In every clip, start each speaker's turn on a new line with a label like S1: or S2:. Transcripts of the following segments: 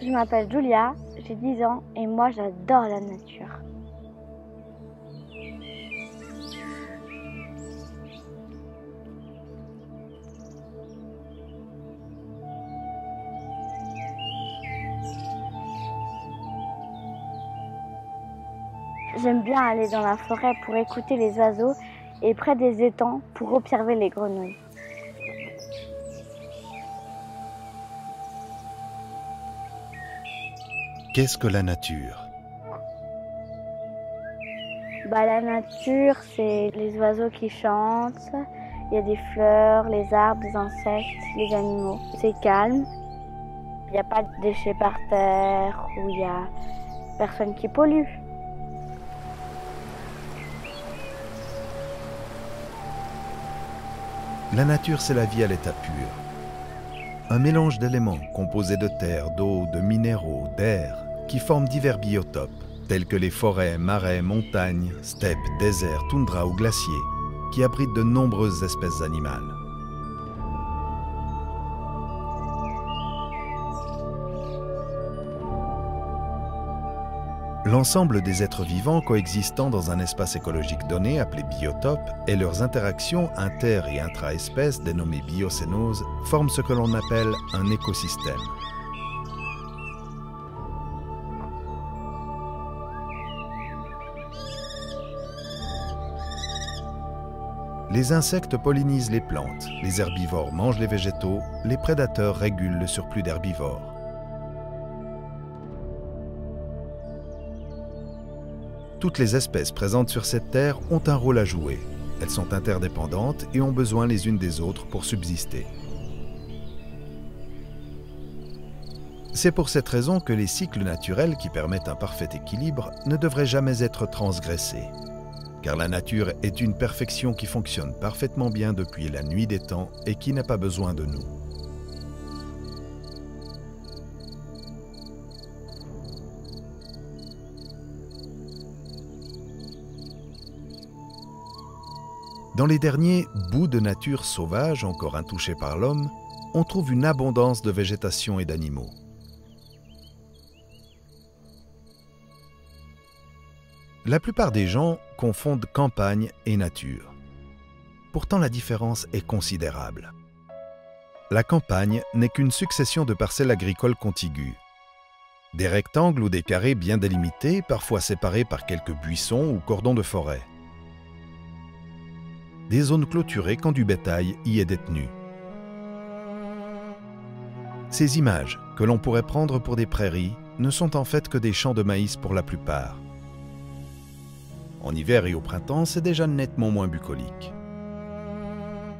S1: Je m'appelle Julia, j'ai 10 ans et moi j'adore la nature. J'aime bien aller dans la forêt pour écouter les oiseaux et près des étangs pour observer les grenouilles.
S2: Qu'est-ce que la nature?
S1: La nature, c'est les oiseaux qui chantent, il y a des fleurs, les arbres, les insectes, les animaux. C'est calme, il n'y a pas de déchets par terre ou il n'y a personne qui pollue.
S2: La nature, c'est la vie à l'état pur. Un mélange d'éléments composés de terre, d'eau, de minéraux, d'air, qui forment divers biotopes, tels que les forêts, marais, montagnes, steppes, déserts, toundras ou glaciers, qui abritent de nombreuses espèces animales. L'ensemble des êtres vivants coexistant dans un espace écologique donné, appelé biotope, et leurs interactions inter- et intra-espèces, dénommées biocénoses, forment ce que l'on appelle un écosystème. Les insectes pollinisent les plantes, les herbivores mangent les végétaux, les prédateurs régulent le surplus d'herbivores. Toutes les espèces présentes sur cette terre ont un rôle à jouer. Elles sont interdépendantes et ont besoin les unes des autres pour subsister. C'est pour cette raison que les cycles naturels qui permettent un parfait équilibre ne devraient jamais être transgressés. Car la nature est une perfection qui fonctionne parfaitement bien depuis la nuit des temps et qui n'a pas besoin de nous. Dans les derniers bouts de nature sauvage encore intouchés par l'homme, on trouve une abondance de végétation et d'animaux. La plupart des gens confondent campagne et nature. Pourtant, la différence est considérable. La campagne n'est qu'une succession de parcelles agricoles contiguës. Des rectangles ou des carrés bien délimités, parfois séparés par quelques buissons ou cordons de forêt. Des zones clôturées quand du bétail y est détenu. Ces images, que l'on pourrait prendre pour des prairies, ne sont en fait que des champs de maïs pour la plupart. En hiver et au printemps, c'est déjà nettement moins bucolique.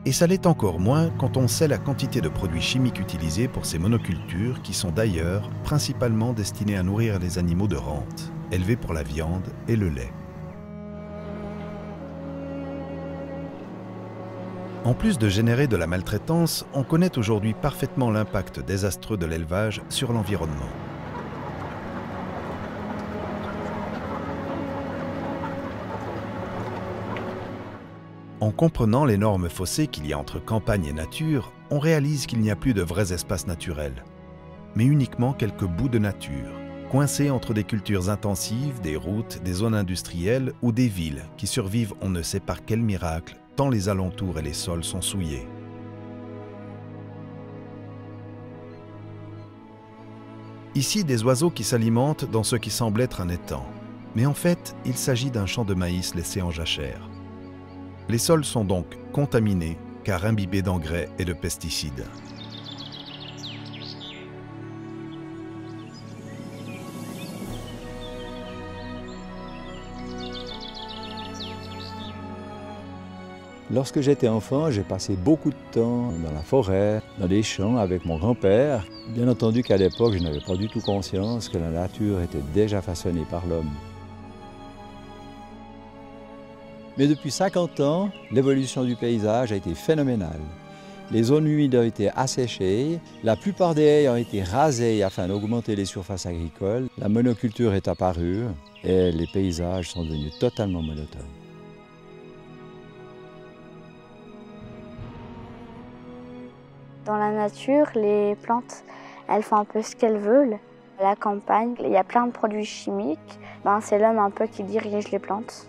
S2: Et ça l'est encore moins quand on sait la quantité de produits chimiques utilisés pour ces monocultures qui sont d'ailleurs principalement destinés à nourrir les animaux de rente, élevés pour la viande et le lait. En plus de générer de la maltraitance, on connaît aujourd'hui parfaitement l'impact désastreux de l'élevage sur l'environnement. En comprenant l'énorme fossé qu'il y a entre campagne et nature, on réalise qu'il n'y a plus de vrais espaces naturels, mais uniquement quelques bouts de nature, coincés entre des cultures intensives, des routes, des zones industrielles ou des villes qui survivent on ne sait par quel miracle, tant les alentours et les sols sont souillés. Ici, des oiseaux qui s'alimentent dans ce qui semble être un étang. Mais en fait, il s'agit d'un champ de maïs laissé en jachère. Les sols sont donc contaminés, car imbibés d'engrais et de pesticides.
S3: Lorsque j'étais enfant, j'ai passé beaucoup de temps dans la forêt, dans les champs avec mon grand-père. Bien entendu qu'à l'époque, je n'avais pas du tout conscience que la nature était déjà façonnée par l'homme. Mais depuis 50 ans, l'évolution du paysage a été phénoménale. Les zones humides ont été asséchées, la plupart des haies ont été rasées afin d'augmenter les surfaces agricoles, la monoculture est apparue et les paysages sont devenus totalement monotones.
S1: Dans la nature, les plantes, elles font un peu ce qu'elles veulent. À la campagne, il y a plein de produits chimiques. C'est l'homme un peu qui dirige les plantes.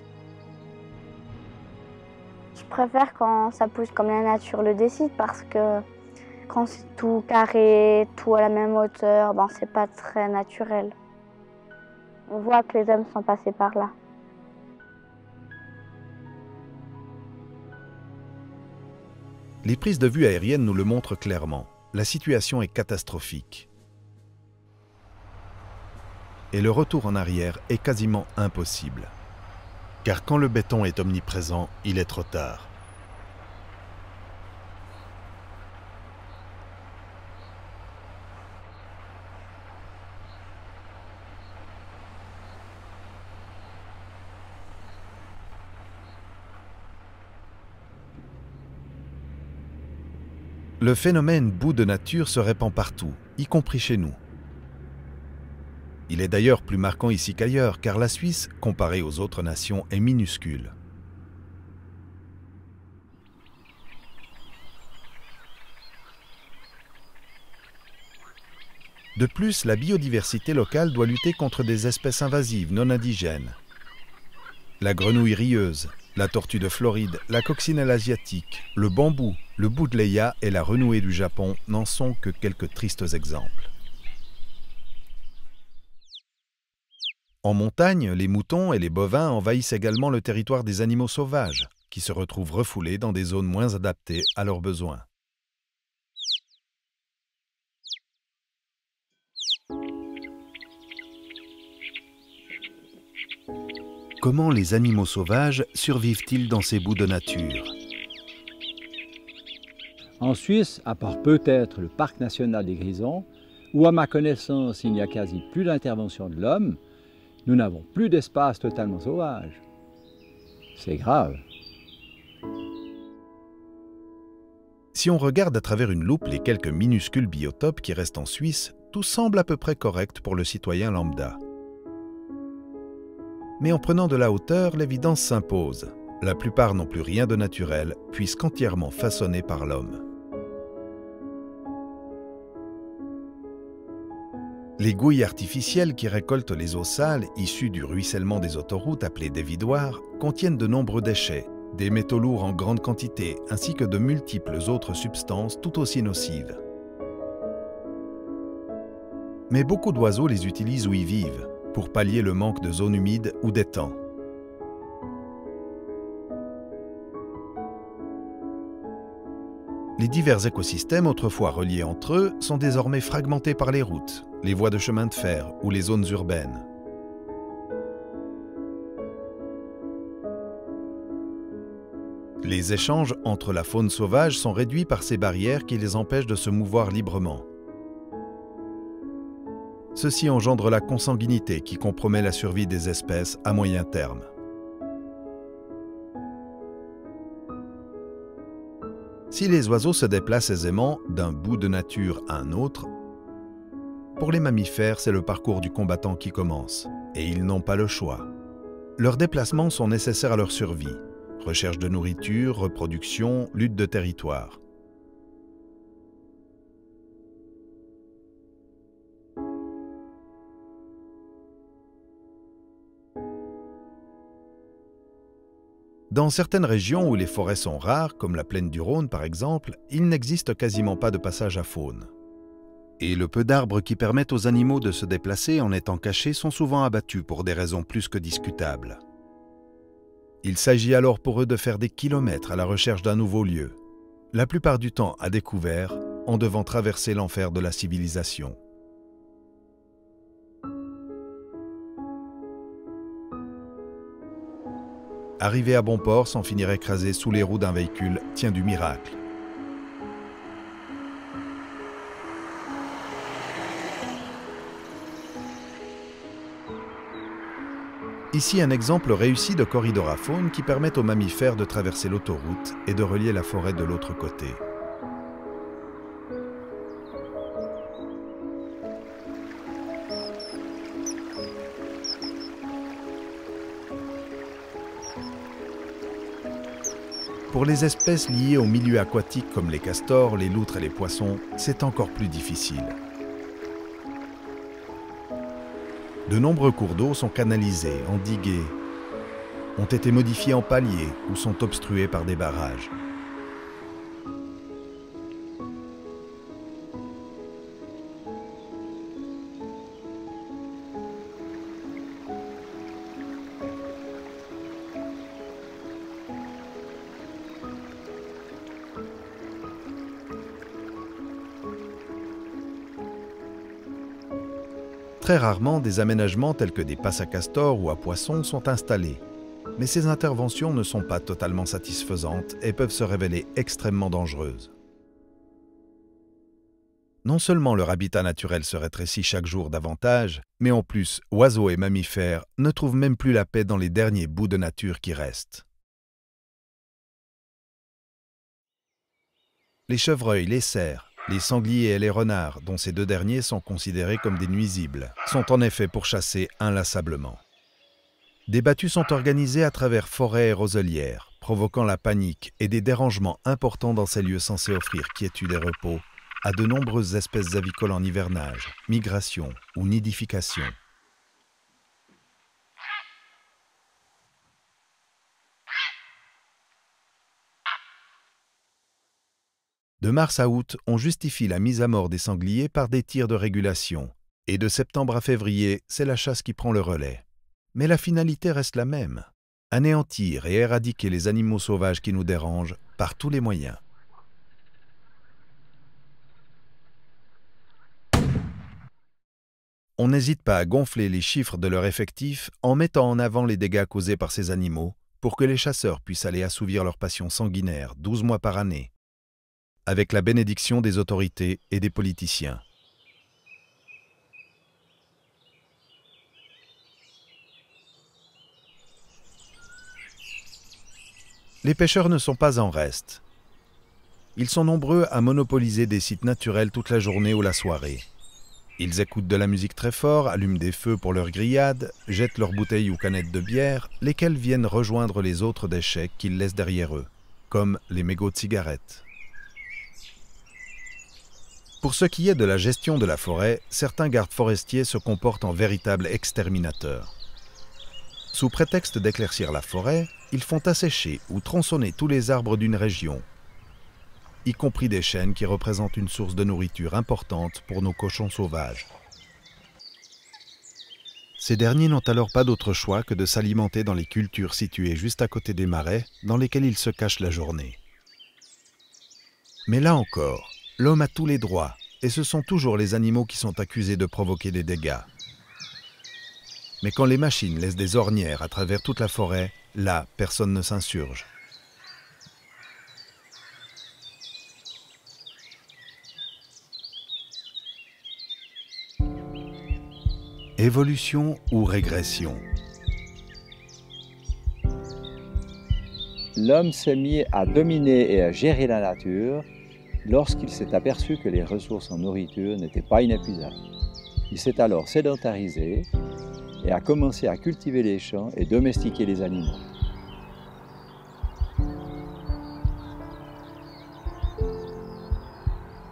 S1: Je préfère quand ça pousse comme la nature le décide parce que quand c'est tout carré, tout à la même hauteur, c'est pas très naturel. On voit que les hommes sont passés par là.
S2: Les prises de vue aériennes nous le montrent clairement. La situation est catastrophique. Et le retour en arrière est quasiment impossible. Car quand le béton est omniprésent, il est trop tard. Le phénomène boue de nature se répand partout, y compris chez nous. Il est d'ailleurs plus marquant ici qu'ailleurs, car la Suisse, comparée aux autres nations, est minuscule. De plus, la biodiversité locale doit lutter contre des espèces invasives non indigènes. La grenouille rieuse, la tortue de Floride, la coccinelle asiatique, le bambou, le boudleia et la renouée du Japon n'en sont que quelques tristes exemples. En montagne, les moutons et les bovins envahissent également le territoire des animaux sauvages, qui se retrouvent refoulés dans des zones moins adaptées à leurs besoins. Comment les animaux sauvages survivent-ils dans ces boues de nature?
S3: En Suisse, à part peut-être le parc national des Grisons, où à ma connaissance il n'y a quasi plus d'intervention de l'homme, nous n'avons plus d'espace totalement sauvage. C'est grave.
S2: Si on regarde à travers une loupe les quelques minuscules biotopes qui restent en Suisse, tout semble à peu près correct pour le citoyen lambda. Mais en prenant de la hauteur, l'évidence s'impose. La plupart n'ont plus rien de naturel, puisqu'entièrement façonnés par l'homme. Les gouilles artificielles qui récoltent les eaux sales issues du ruissellement des autoroutes appelées dévidoirs contiennent de nombreux déchets, des métaux lourds en grande quantité ainsi que de multiples autres substances tout aussi nocives. Mais beaucoup d'oiseaux les utilisent où ils vivent, pour pallier le manque de zones humides ou d'étangs. Les divers écosystèmes autrefois reliés entre eux sont désormais fragmentés par les routes, les voies de chemin de fer ou les zones urbaines. Les échanges entre la faune sauvage sont réduits par ces barrières qui les empêchent de se mouvoir librement. Ceci engendre la consanguinité qui compromet la survie des espèces à moyen terme. Si les oiseaux se déplacent aisément d'un bout de nature à un autre, pour les mammifères, c'est le parcours du combattant qui commence, et ils n'ont pas le choix. Leurs déplacements sont nécessaires à leur survie, recherche de nourriture, reproduction, lutte de territoire. Dans certaines régions où les forêts sont rares, comme la plaine du Rhône par exemple, il n'existe quasiment pas de passage à faune. Et le peu d'arbres qui permettent aux animaux de se déplacer en étant cachés sont souvent abattus pour des raisons plus que discutables. Il s'agit alors pour eux de faire des kilomètres à la recherche d'un nouveau lieu, la plupart du temps à découvert, en devant traverser l'enfer de la civilisation. Arriver à bon port sans finir écrasé sous les roues d'un véhicule tient du miracle. Ici un exemple réussi de corridor à faune qui permet aux mammifères de traverser l'autoroute et de relier la forêt de l'autre côté. Pour les espèces liées au milieu aquatique comme les castors, les loutres et les poissons, c'est encore plus difficile. De nombreux cours d'eau sont canalisés, endigués, ont été modifiés en paliers ou sont obstrués par des barrages. Très rarement, des aménagements tels que des passes à castors ou à poissons sont installés. Mais ces interventions ne sont pas totalement satisfaisantes et peuvent se révéler extrêmement dangereuses. Non seulement leur habitat naturel se rétrécit chaque jour davantage, mais en plus, oiseaux et mammifères ne trouvent même plus la paix dans les derniers bouts de nature qui restent. Les chevreuils, les cerfs, les sangliers et les renards, dont ces deux derniers sont considérés comme des nuisibles, sont en effet pourchassés inlassablement. Des battues sont organisées à travers forêts et roselières, provoquant la panique et des dérangements importants dans ces lieux censés offrir quiétude et repos à de nombreuses espèces avicoles en hivernage, migration ou nidification. De mars à août, on justifie la mise à mort des sangliers par des tirs de régulation, et de septembre à février, c'est la chasse qui prend le relais. Mais la finalité reste la même, anéantir et éradiquer les animaux sauvages qui nous dérangent par tous les moyens. On n'hésite pas à gonfler les chiffres de leur effectif en mettant en avant les dégâts causés par ces animaux pour que les chasseurs puissent aller assouvir leur passion sanguinaire 12 mois par année, avec la bénédiction des autorités et des politiciens. Les pêcheurs ne sont pas en reste. Ils sont nombreux à monopoliser des sites naturels toute la journée ou la soirée. Ils écoutent de la musique très fort, allument des feux pour leurs grillades, jettent leurs bouteilles ou canettes de bière, lesquelles viennent rejoindre les autres déchets qu'ils laissent derrière eux, comme les mégots de cigarettes. Pour ce qui est de la gestion de la forêt, certains gardes forestiers se comportent en véritables exterminateurs. Sous prétexte d'éclaircir la forêt, ils font assécher ou tronçonner tous les arbres d'une région, y compris des chênes qui représentent une source de nourriture importante pour nos cochons sauvages. Ces derniers n'ont alors pas d'autre choix que de s'alimenter dans les cultures situées juste à côté des marais dans lesquels ils se cachent la journée. Mais là encore, l'homme a tous les droits et ce sont toujours les animaux qui sont accusés de provoquer des dégâts. Mais quand les machines laissent des ornières à travers toute la forêt, là, personne ne s'insurge. Évolution ou régression?
S3: L'homme s'est mis à dominer et à gérer la nature lorsqu'il s'est aperçu que les ressources en nourriture n'étaient pas inépuisables. Il s'est alors sédentarisé et a commencé à cultiver les champs et domestiquer les animaux.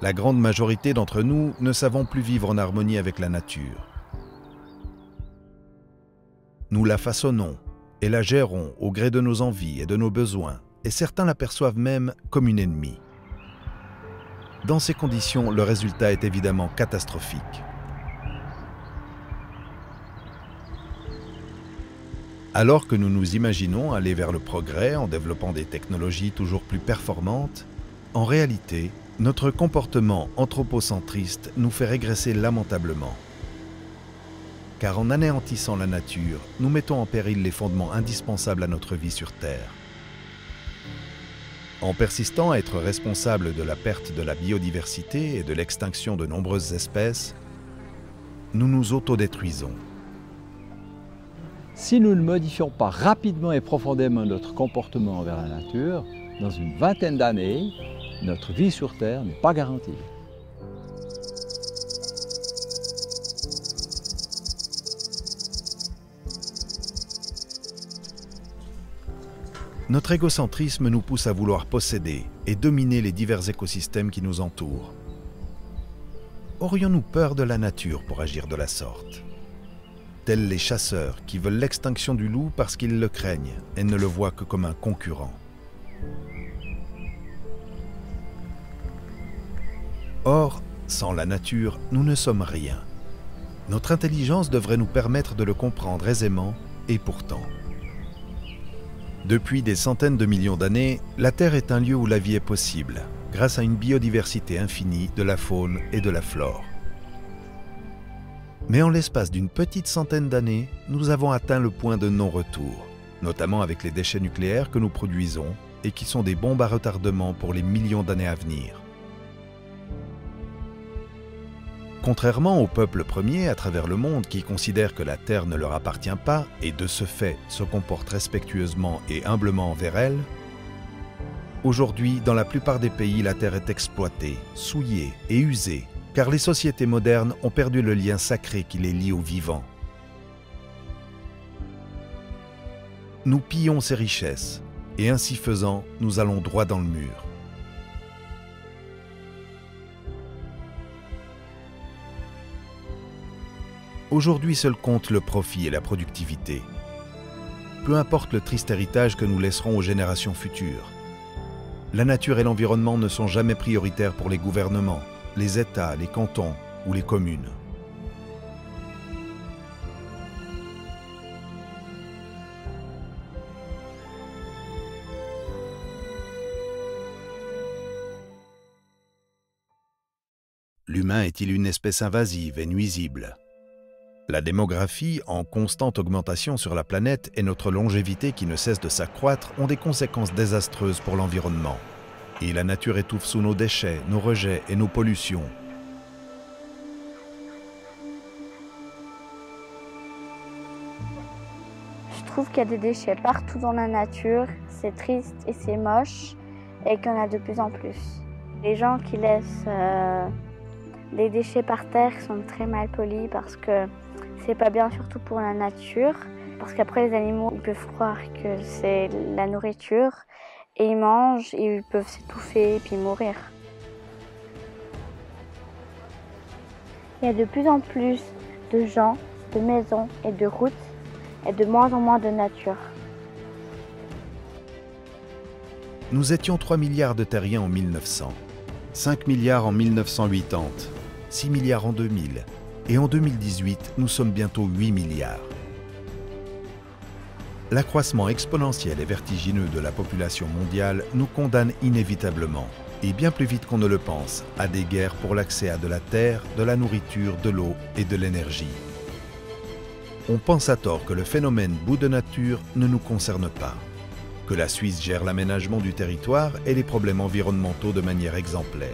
S2: La grande majorité d'entre nous ne savons plus vivre en harmonie avec la nature. Nous la façonnons et la gérons au gré de nos envies et de nos besoins, et certains la perçoivent même comme une ennemie. Dans ces conditions, le résultat est évidemment catastrophique. Alors que nous nous imaginons aller vers le progrès en développant des technologies toujours plus performantes, en réalité, notre comportement anthropocentriste nous fait régresser lamentablement. Car en anéantissant la nature, nous mettons en péril les fondements indispensables à notre vie sur Terre. En persistant à être responsables de la perte de la biodiversité et de l'extinction de nombreuses espèces, nous nous autodétruisons.
S3: Si nous ne modifions pas rapidement et profondément notre comportement envers la nature, dans une vingtaine d'années, notre vie sur Terre n'est pas garantie.
S2: Notre égocentrisme nous pousse à vouloir posséder et dominer les divers écosystèmes qui nous entourent. Aurions-nous peur de la nature pour agir de la sorte? tels les chasseurs qui veulent l'extinction du loup parce qu'ils le craignent et ne le voient que comme un concurrent. Or, sans la nature, nous ne sommes rien. Notre intelligence devrait nous permettre de le comprendre aisément, et pourtant. Depuis des centaines de millions d'années, la Terre est un lieu où la vie est possible, grâce à une biodiversité infinie de la faune et de la flore. Mais en l'espace d'une petite centaine d'années, nous avons atteint le point de non-retour, notamment avec les déchets nucléaires que nous produisons et qui sont des bombes à retardement pour les millions d'années à venir. Contrairement aux peuples premiers à travers le monde qui considèrent que la Terre ne leur appartient pas et de ce fait se comportent respectueusement et humblement envers elle, aujourd'hui, dans la plupart des pays, la Terre est exploitée, souillée et usée, car les sociétés modernes ont perdu le lien sacré qui les lie aux vivants. Nous pillons ces richesses, et ainsi faisant, nous allons droit dans le mur. Aujourd'hui seul compte le profit et la productivité. Peu importe le triste héritage que nous laisserons aux générations futures. La nature et l'environnement ne sont jamais prioritaires pour les gouvernements, les États, les cantons ou les communes. L'humain est-il une espèce invasive et nuisible ? La démographie, en constante augmentation sur la planète, et notre longévité qui ne cesse de s'accroître ont des conséquences désastreuses pour l'environnement. Et la nature étouffe sous nos déchets, nos rejets et nos pollutions.
S1: Je trouve qu'il y a des déchets partout dans la nature, c'est triste et c'est moche, et qu'il y en a de plus en plus. Les gens qui laissent les déchets par terre sont très mal polis parce que c'est pas bien, surtout pour la nature, parce qu'après les animaux ils peuvent croire que c'est la nourriture et ils mangent et ils peuvent s'étouffer et puis mourir. Il y a de plus en plus de gens, de maisons et de routes et de moins en moins de nature.
S2: Nous étions 3 milliards de terriens en 1900, 5 milliards en 1980, 6 milliards en 2000. Et en 2018, nous sommes bientôt 8 milliards. L'accroissement exponentiel et vertigineux de la population mondiale nous condamne inévitablement, et bien plus vite qu'on ne le pense, à des guerres pour l'accès à de la terre, de la nourriture, de l'eau et de l'énergie. On pense à tort que le phénomène bout de nature ne nous concerne pas, que la Suisse gère l'aménagement du territoire et les problèmes environnementaux de manière exemplaire,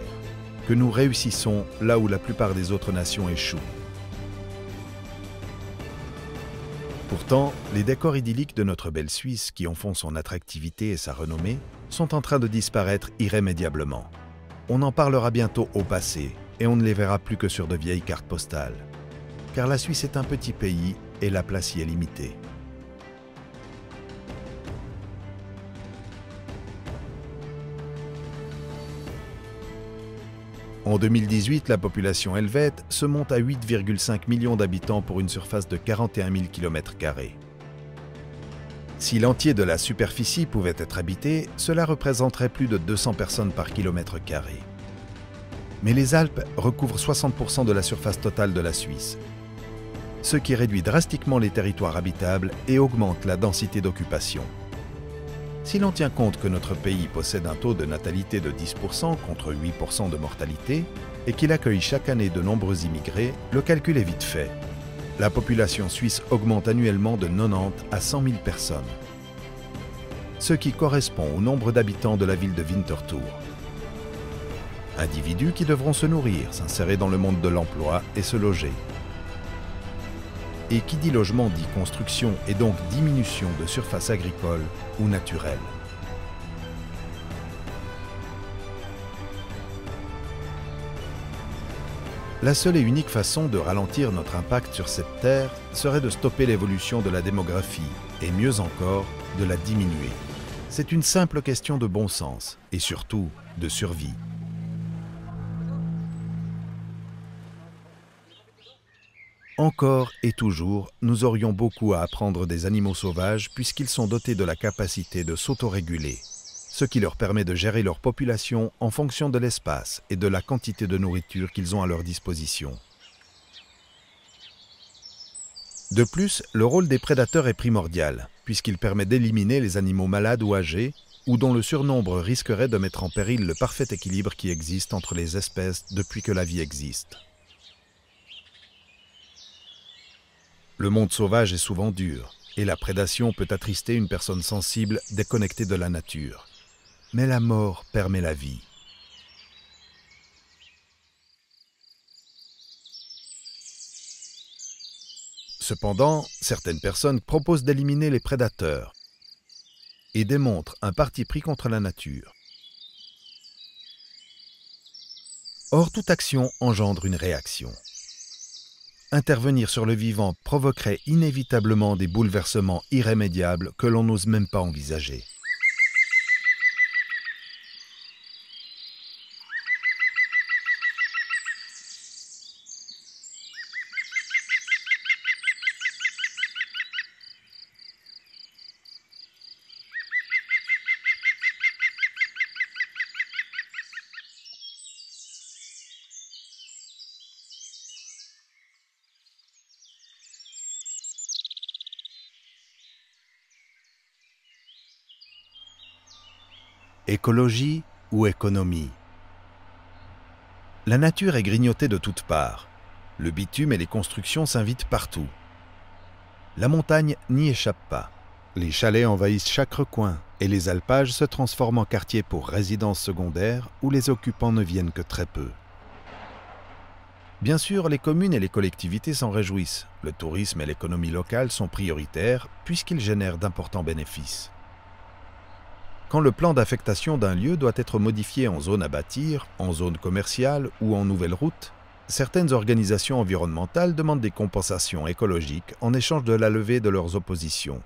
S2: que nous réussissons là où la plupart des autres nations échouent. Pourtant, les décors idylliques de notre belle Suisse, qui en font son attractivité et sa renommée, sont en train de disparaître irrémédiablement. On en parlera bientôt au passé, et on ne les verra plus que sur de vieilles cartes postales. Car la Suisse est un petit pays, et la place y est limitée. En 2018, la population helvète se monte à 8,5 millions d'habitants pour une surface de 41 000 km². Si l'entier de la superficie pouvait être habité, cela représenterait plus de 200 personnes par km². Mais les Alpes recouvrent 60% de la surface totale de la Suisse, ce qui réduit drastiquement les territoires habitables et augmente la densité d'occupation. Si l'on tient compte que notre pays possède un taux de natalité de 10% contre 8% de mortalité et qu'il accueille chaque année de nombreux immigrés, le calcul est vite fait. La population suisse augmente annuellement de 90 à 100 000 personnes, ce qui correspond au nombre d'habitants de la ville de Winterthur. Individus qui devront se nourrir, s'insérer dans le monde de l'emploi et se loger. Et qui dit logement dit construction et donc diminution de surface agricole ou naturelle. La seule et unique façon de ralentir notre impact sur cette terre serait de stopper l'évolution de la démographie et mieux encore, de la diminuer. C'est une simple question de bon sens et surtout de survie. Encore et toujours, nous aurions beaucoup à apprendre des animaux sauvages puisqu'ils sont dotés de la capacité de s'autoréguler, ce qui leur permet de gérer leur population en fonction de l'espace et de la quantité de nourriture qu'ils ont à leur disposition. De plus, le rôle des prédateurs est primordial, puisqu'il permet d'éliminer les animaux malades ou âgés, ou dont le surnombre risquerait de mettre en péril le parfait équilibre qui existe entre les espèces depuis que la vie existe. Le monde sauvage est souvent dur, et la prédation peut attrister une personne sensible déconnectée de la nature. Mais la mort permet la vie. Cependant, certaines personnes proposent d'éliminer les prédateurs et démontrent un parti pris contre la nature. Or, toute action engendre une réaction. Intervenir sur le vivant provoquerait inévitablement des bouleversements irrémédiables que l'on n'ose même pas envisager. Écologie ou économie? La nature est grignotée de toutes parts. Le bitume et les constructions s'invitent partout. La montagne n'y échappe pas. Les chalets envahissent chaque recoin et les alpages se transforment en quartiers pour résidences secondaires où les occupants ne viennent que très peu. Bien sûr, les communes et les collectivités s'en réjouissent. Le tourisme et l'économie locale sont prioritaires puisqu'ils génèrent d'importants bénéfices. Quand le plan d'affectation d'un lieu doit être modifié en zone à bâtir, en zone commerciale ou en nouvelle route, certaines organisations environnementales demandent des compensations écologiques en échange de la levée de leurs oppositions.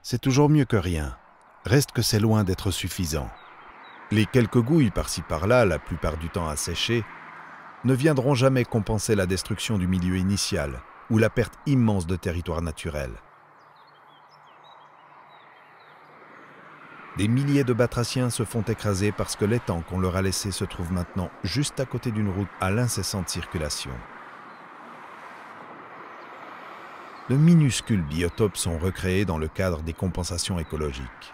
S2: C'est toujours mieux que rien, reste que c'est loin d'être suffisant. Les quelques gouilles par-ci par-là, la plupart du temps asséchées, ne viendront jamais compenser la destruction du milieu initial ou la perte immense de territoire naturel. Des milliers de batraciens se font écraser parce que l'étang qu'on leur a laissé se trouve maintenant juste à côté d'une route à l'incessante circulation. De minuscules biotopes sont recréés dans le cadre des compensations écologiques.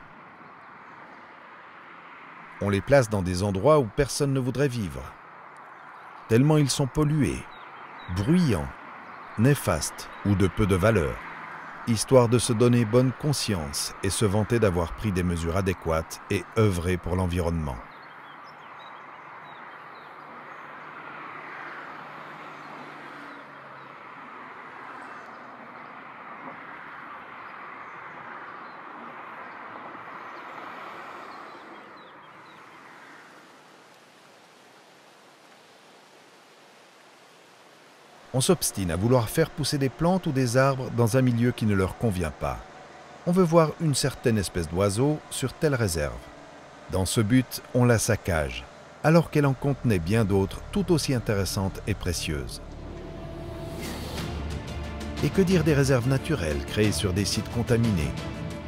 S2: On les place dans des endroits où personne ne voudrait vivre, tellement ils sont pollués, bruyants, néfastes ou de peu de valeur, histoire de se donner bonne conscience et se vanter d'avoir pris des mesures adéquates et œuvré pour l'environnement. On s'obstine à vouloir faire pousser des plantes ou des arbres dans un milieu qui ne leur convient pas. On veut voir une certaine espèce d'oiseau sur telle réserve. Dans ce but, on la saccage, alors qu'elle en contenait bien d'autres tout aussi intéressantes et précieuses. Et que dire des réserves naturelles créées sur des sites contaminés?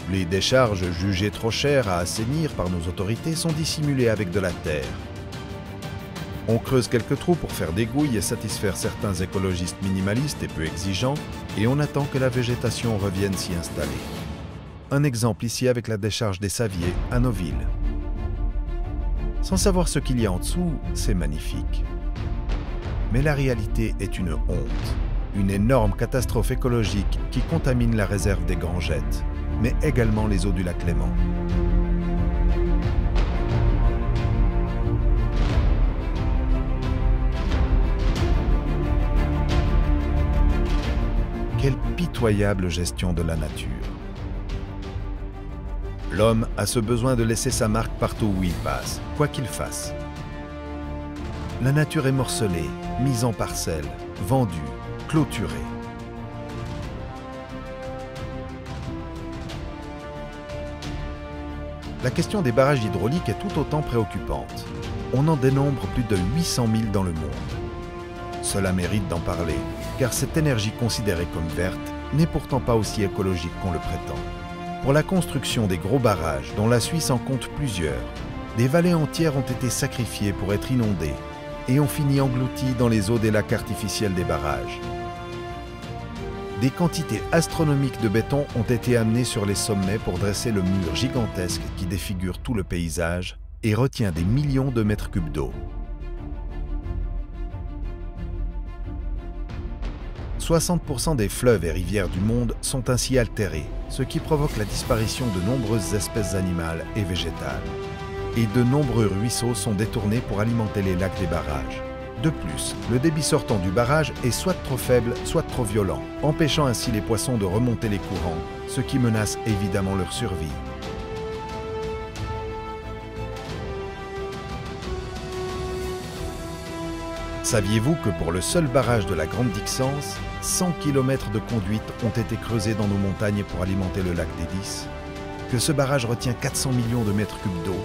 S2: Les décharges jugées trop chères à assainir par nos autorités sont dissimulées avec de la terre. On creuse quelques trous pour faire des gouilles et satisfaire certains écologistes minimalistes et peu exigeants, et on attend que la végétation revienne s'y installer. Un exemple ici avec la décharge des Saviers à nos villes. Sans savoir ce qu'il y a en dessous, c'est magnifique. Mais la réalité est une honte, une énorme catastrophe écologique qui contamine la réserve des Grangettes, mais également les eaux du lac Léman. Quelle pitoyable gestion de la nature. L'homme a ce besoin de laisser sa marque partout où il passe, quoi qu'il fasse. La nature est morcelée, mise en parcelles, vendue, clôturée. La question des barrages hydrauliques est tout autant préoccupante. On en dénombre plus de 800 000 dans le monde. Cela mérite d'en parler. car cette énergie considérée comme verte n'est pourtant pas aussi écologique qu'on le prétend. Pour la construction des gros barrages, dont la Suisse en compte plusieurs, des vallées entières ont été sacrifiées pour être inondées et ont fini englouties dans les eaux des lacs artificiels des barrages. Des quantités astronomiques de béton ont été amenées sur les sommets pour dresser le mur gigantesque qui défigure tout le paysage et retient des millions de mètres cubes d'eau. 60% des fleuves et rivières du monde sont ainsi altérés, ce qui provoque la disparition de nombreuses espèces animales et végétales. Et de nombreux ruisseaux sont détournés pour alimenter les lacs des barrages. De plus, le débit sortant du barrage est soit trop faible, soit trop violent, empêchant ainsi les poissons de remonter les courants, ce qui menace évidemment leur survie. Saviez-vous que pour le seul barrage de la Grande Dixence, 100 km de conduites ont été creusés dans nos montagnes pour alimenter le lac d'Edis, que ce barrage retient 400 millions de mètres cubes d'eau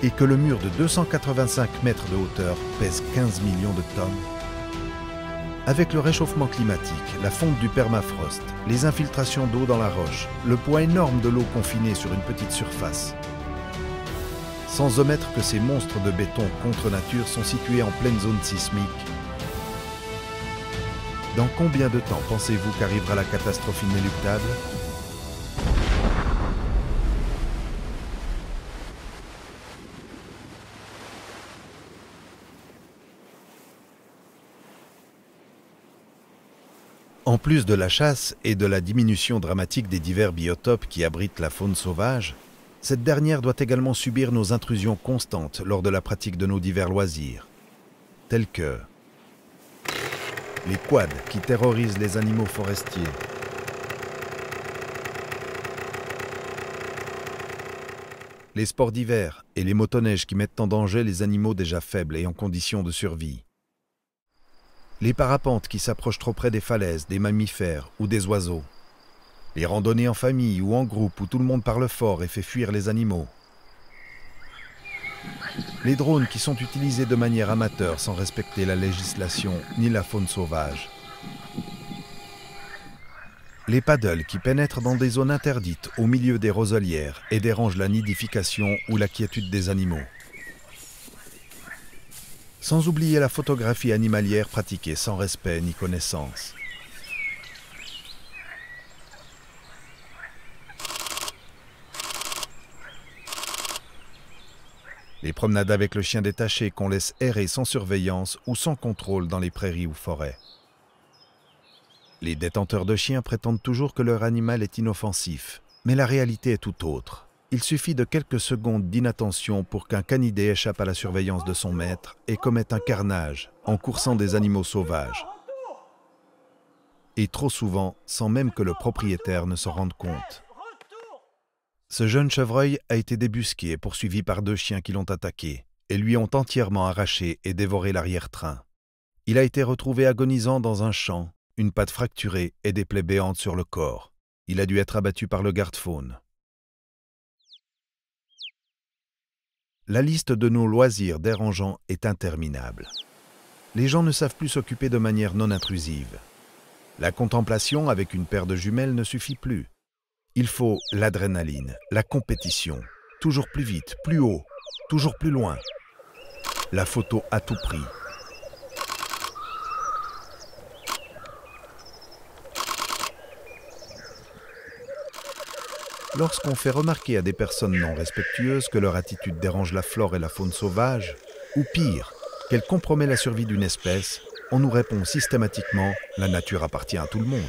S2: et que le mur de 285 mètres de hauteur pèse 15 millions de tonnes? Avec le réchauffement climatique, la fonte du permafrost, les infiltrations d'eau dans la roche, le poids énorme de l'eau confinée sur une petite surface, sans omettre que ces monstres de béton contre nature sont situés en pleine zone sismique. Dans combien de temps pensez-vous qu'arrivera la catastrophe inéluctable? En plus de la chasse et de la diminution dramatique des divers biotopes qui abritent la faune sauvage, cette dernière doit également subir nos intrusions constantes lors de la pratique de nos divers loisirs, tels que les quads qui terrorisent les animaux forestiers, les sports d'hiver et les motoneiges qui mettent en danger les animaux déjà faibles et en condition de survie, les parapentes qui s'approchent trop près des falaises, des mammifères ou des oiseaux, les randonnées en famille ou en groupe où tout le monde parle fort et fait fuir les animaux, les drones qui sont utilisés de manière amateur sans respecter la législation ni la faune sauvage, les paddles qui pénètrent dans des zones interdites au milieu des roselières et dérangent la nidification ou la quiétude des animaux. Sans oublier la photographie animalière pratiquée sans respect ni connaissance. Les promenades avec le chien détaché qu'on laisse errer sans surveillance ou sans contrôle dans les prairies ou forêts. Les détenteurs de chiens prétendent toujours que leur animal est inoffensif, mais la réalité est tout autre. Il suffit de quelques secondes d'inattention pour qu'un canidé échappe à la surveillance de son maître et commette un carnage en coursant des animaux sauvages. Et trop souvent, sans même que le propriétaire ne s'en rende compte. Ce jeune chevreuil a été débusqué et poursuivi par 2 chiens qui l'ont attaqué et lui ont entièrement arraché et dévoré l'arrière-train. Il a été retrouvé agonisant dans un champ, une patte fracturée et des plaies béantes sur le corps. Il a dû être abattu par le garde-faune. La liste de nos loisirs dérangeants est interminable. Les gens ne savent plus s'occuper de manière non intrusive. La contemplation avec une paire de jumelles ne suffit plus. Il faut l'adrénaline, la compétition, toujours plus vite, plus haut, toujours plus loin. La photo à tout prix. Lorsqu'on fait remarquer à des personnes non respectueuses que leur attitude dérange la flore et la faune sauvage, ou pire, qu'elle compromet la survie d'une espèce, on nous répond systématiquement « la nature appartient à tout le monde ».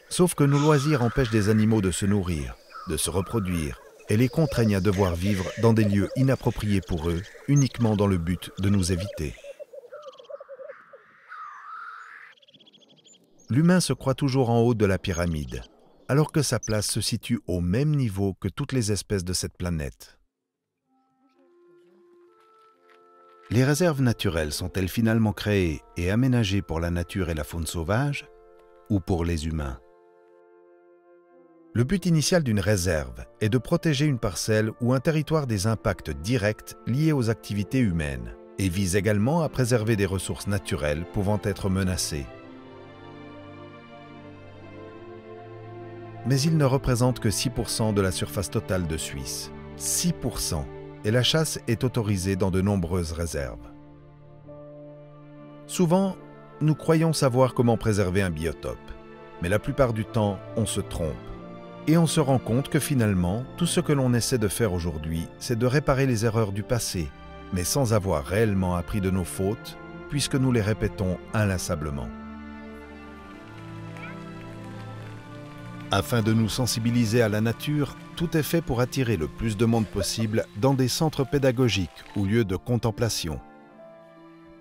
S2: Sauf que nos loisirs empêchent des animaux de se nourrir, de se reproduire, et les contraignent à devoir vivre dans des lieux inappropriés pour eux, uniquement dans le but de nous éviter. L'humain se croit toujours en haut de la pyramide, alors que sa place se situe au même niveau que toutes les espèces de cette planète. Les réserves naturelles sont-elles finalement créées et aménagées pour la nature et la faune sauvage, ou pour les humains? Le but initial d'une réserve est de protéger une parcelle ou un territoire des impacts directs liés aux activités humaines et vise également à préserver des ressources naturelles pouvant être menacées. mais ils ne représentent que 6% de la surface totale de Suisse. 6%, et la chasse est autorisée dans de nombreuses réserves. Souvent, nous croyons savoir comment préserver un biotope, mais la plupart du temps, on se trompe. Et on se rend compte que finalement, tout ce que l'on essaie de faire aujourd'hui, c'est de réparer les erreurs du passé, mais sans avoir réellement appris de nos fautes, puisque nous les répétons inlassablement. Afin de nous sensibiliser à la nature, tout est fait pour attirer le plus de monde possible dans des centres pédagogiques ou lieux de contemplation.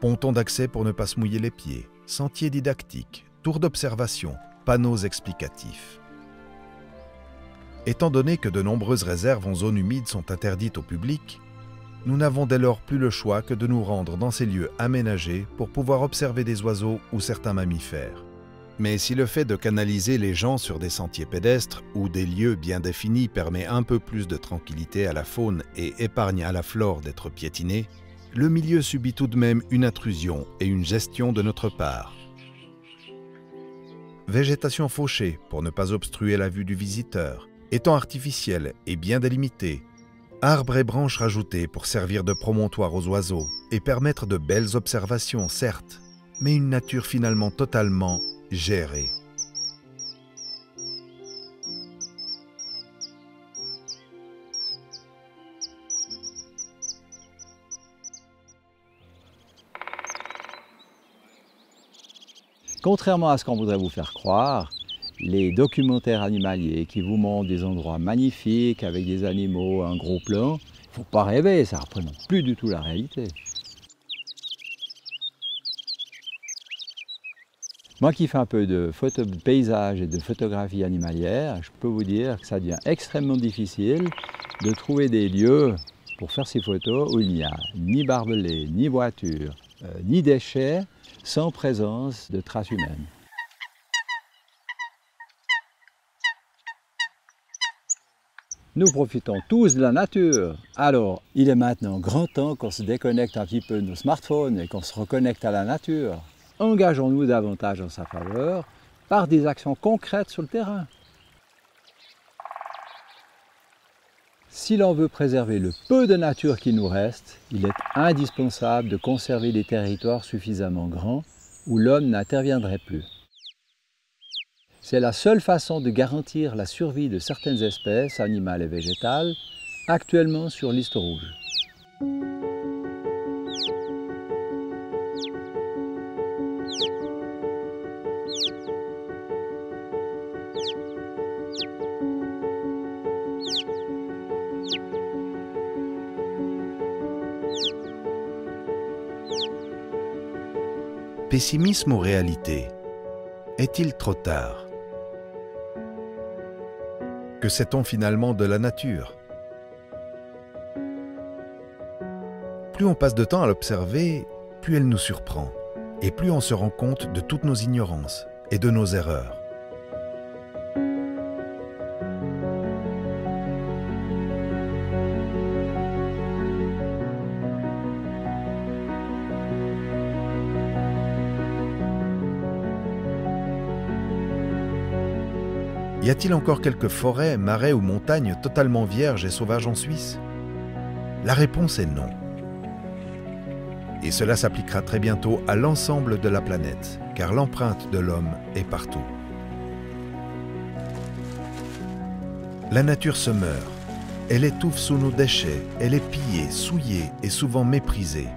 S2: Pontons d'accès pour ne pas se mouiller les pieds, sentiers didactiques, tours d'observation, panneaux explicatifs. Étant donné que de nombreuses réserves en zone humide sont interdites au public, nous n'avons dès lors plus le choix que de nous rendre dans ces lieux aménagés pour pouvoir observer des oiseaux ou certains mammifères. Mais si le fait de canaliser les gens sur des sentiers pédestres ou des lieux bien définis permet un peu plus de tranquillité à la faune et épargne à la flore d'être piétinée, le milieu subit tout de même une intrusion et une gestion de notre part. Végétation fauchée pour ne pas obstruer la vue du visiteur, étangs artificiels et bien délimités, arbres et branches rajoutés pour servir de promontoire aux oiseaux et permettre de belles observations, certes, mais une nature finalement totalement gérée.
S3: Contrairement à ce qu'on voudrait vous faire croire, les documentaires animaliers qui vous montrent des endroits magnifiques avec des animaux, un gros plan, il ne faut pas rêver, ça ne représente plus du tout la réalité. Moi qui fais un peu de paysage et de photographie animalière, je peux vous dire que ça devient extrêmement difficile de trouver des lieux pour faire ces photos où il n'y a ni barbelés, ni voitures, ni déchets, sans présence de traces humaines. Nous profitons tous de la nature. Alors, il est maintenant grand temps qu'on se déconnecte un petit peu de nos smartphones et qu'on se reconnecte à la nature. Engageons-nous davantage en sa faveur par des actions concrètes sur le terrain. Si l'on veut préserver le peu de nature qui nous reste, il est indispensable de conserver des territoires suffisamment grands où l'homme n'interviendrait plus. C'est la seule façon de garantir la survie de certaines espèces animales et végétales actuellement sur liste rouge.
S2: Pessimisme ou réalité? Est-il trop tard? Que sait-on finalement de la nature? Plus on passe de temps à l'observer, plus elle nous surprend, et plus on se rend compte de toutes nos ignorances et de nos erreurs. Y a-t-il encore quelques forêts, marais ou montagnes totalement vierges et sauvages en Suisse? La réponse est non. Et cela s'appliquera très bientôt à l'ensemble de la planète, car l'empreinte de l'homme est partout. La nature se meurt, elle étouffe sous nos déchets, elle est pillée, souillée et souvent méprisée.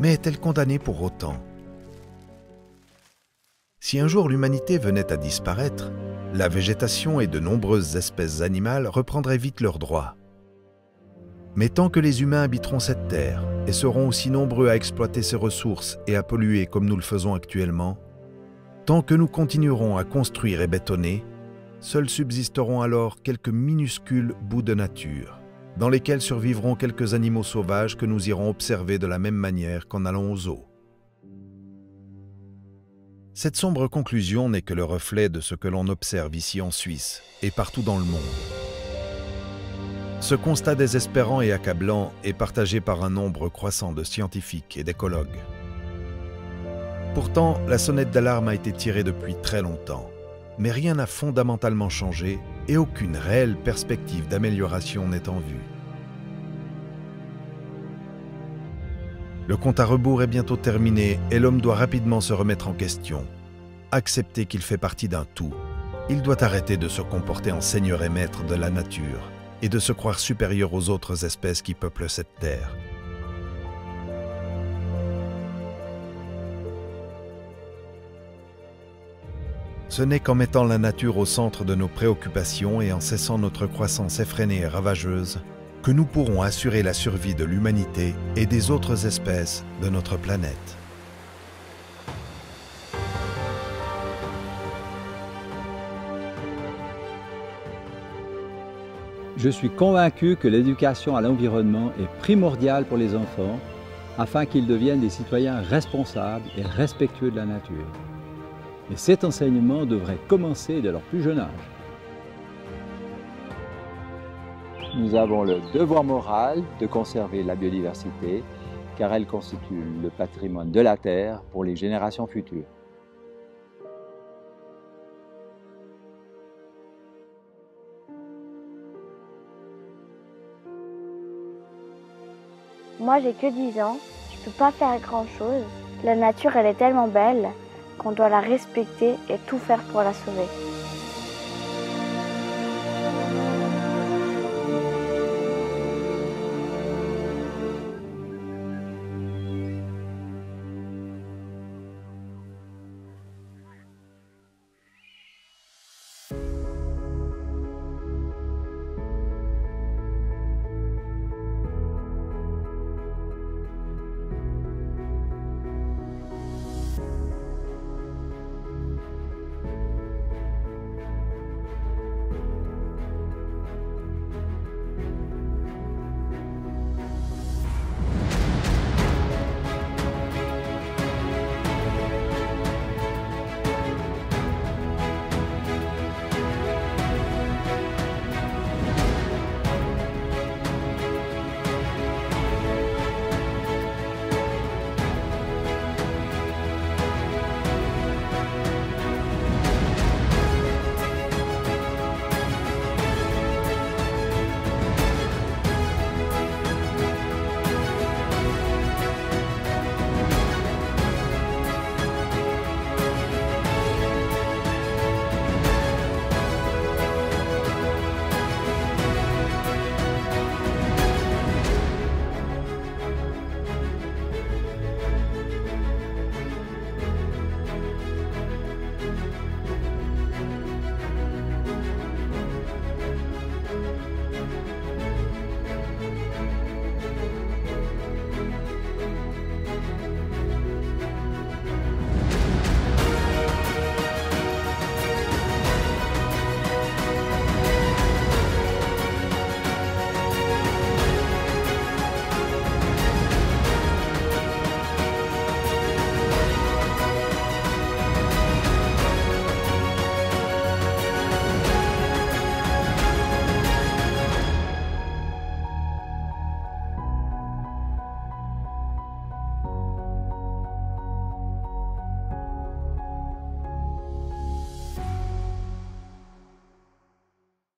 S2: Mais est-elle condamnée pour autant? Si un jour l'humanité venait à disparaître, la végétation et de nombreuses espèces animales reprendraient vite leurs droits. Mais tant que les humains habiteront cette terre et seront aussi nombreux à exploiter ses ressources et à polluer comme nous le faisons actuellement, tant que nous continuerons à construire et bétonner, seuls subsisteront alors quelques minuscules bouts de nature, dans lesquels survivront quelques animaux sauvages que nous irons observer de la même manière qu'en allant aux zoos. Cette sombre conclusion n'est que le reflet de ce que l'on observe ici en Suisse et partout dans le monde. Ce constat désespérant et accablant est partagé par un nombre croissant de scientifiques et d'écologues. Pourtant, la sonnette d'alarme a été tirée depuis très longtemps, mais rien n'a fondamentalement changé et aucune réelle perspective d'amélioration n'est en vue. Le compte à rebours est bientôt terminé et l'homme doit rapidement se remettre en question. Accepter qu'il fait partie d'un tout. Il doit arrêter de se comporter en seigneur et maître de la nature et de se croire supérieur aux autres espèces qui peuplent cette terre. Ce n'est qu'en mettant la nature au centre de nos préoccupations et en cessant notre croissance effrénée et ravageuse que nous pourrons assurer la survie de l'humanité et des autres espèces de notre planète.
S3: Je suis convaincu que l'éducation à l'environnement est primordiale pour les enfants afin qu'ils deviennent des citoyens responsables et respectueux de la nature. Et cet enseignement devrait commencer dès leur plus jeune âge. Nous avons le devoir moral de conserver la biodiversité car elle constitue le patrimoine de la Terre pour les générations futures.
S1: Moi, j'ai que 10 ans, je peux pas faire grand-chose. La nature, elle est tellement belle qu'on doit la respecter et tout faire pour la sauver.